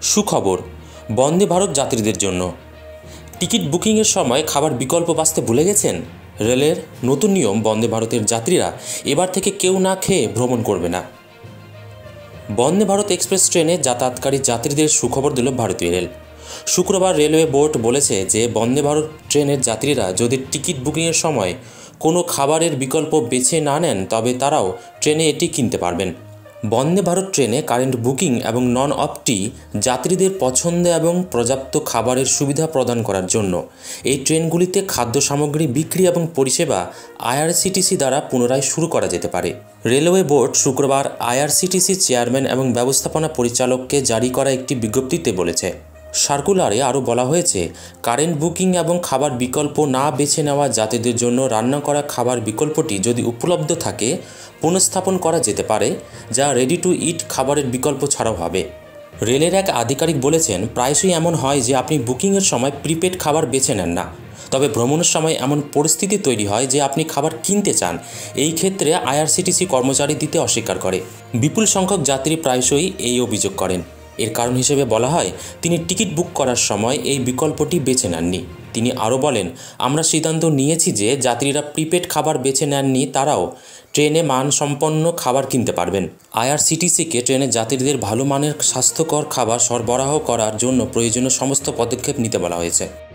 সুখবর বন্দে ভারত যাত্রীদের জন্য। টিকিট বুকিংয়ের সময় খাবার বিকল্প বাছতে ভুলে গেছেন? রেলের নতুন নিয়ম বন্দে ভারতের যাত্রীরা এবার থেকে কেউ না খেয়ে ভ্রমণ করবে না। বন্দে ভারত এক্সপ্রেস ট্রেনে যাতায়াতকারী যাত্রীদের সুখবর দিল ভারতীয় রেল। শুক্রবার রেলওয়ে বোর্ড বলেছে যে বন্দে ভারত ট্রেনের যাত্রীরা যদি টিকিট বুকিংয়ের সময় কোনো খাবারের বিকল্প বেছে না নেন তবে তারাও ট্রেনে এটি কিনতে পারবেন। বন্দে ভারত ট্রেনে কারেন্ট বুকিং এবং নন অফটি যাত্রীদের পছন্দ এবং পর্যাপ্ত খাবারের সুবিধা প্রদান করার জন্য এই ট্রেনগুলিতে খাদ্য সামগ্রী বিক্রি এবং পরিষেবা আইআরসিটিসি দ্বারা পুনরায় শুরু করা যেতে পারে। রেলওয়ে বোর্ড শুক্রবার আইআরসিটিসি চেয়ারম্যান এবং ব্যবস্থাপনা পরিচালককে জারি করা একটি বিজ্ঞপ্তিতে বলেছে। সার্কুলারে আরও বলা হয়েছে, কারেন্ট বুকিং এবং খাবার বিকল্প না বেছে নেওয়া যাত্রীদের জন্য রান্না করা খাবার বিকল্পটি যদি উপলব্ধ থাকে পুনঃস্থাপন করা যেতে পারে, যা রেডি টু ইট খাবারের বিকল্প ছাড়াও হবে। রেলের এক আধিকারিক বলেছেন, প্রায়শই এমন হয় যে আপনি বুকিংয়ের সময় প্রিপেড খাবার বেছে নেন না, তবে ভ্রমণের সময় এমন পরিস্থিতি তৈরি হয় যে আপনি খাবার কিনতে চান। এই ক্ষেত্রে আইআরসিটিসি কর্মচারী দিতে অস্বীকার করে। বিপুল সংখ্যক যাত্রী প্রায়শই এই অভিযোগ করেন। এর কারণ হিসেবে বলা হয়, তিনি টিকিট বুক করার সময় এই বিকল্পটি বেছে নেননি। তিনি আরও বলেন, আমরা সিদ্ধান্ত নিয়েছি যে যাত্রীরা প্রিপেড খাবার বেছে নেননি তারাও ট্রেনে মানসম্পন্ন খাবার কিনতে পারবেন। আইআরসিটিসিকে ট্রেনে যাত্রীদের ভালো মানের স্বাস্থ্যকর খাবার সরবরাহ করার জন্য প্রয়োজনীয় সমস্ত পদক্ষেপ নিতে বলা হয়েছে।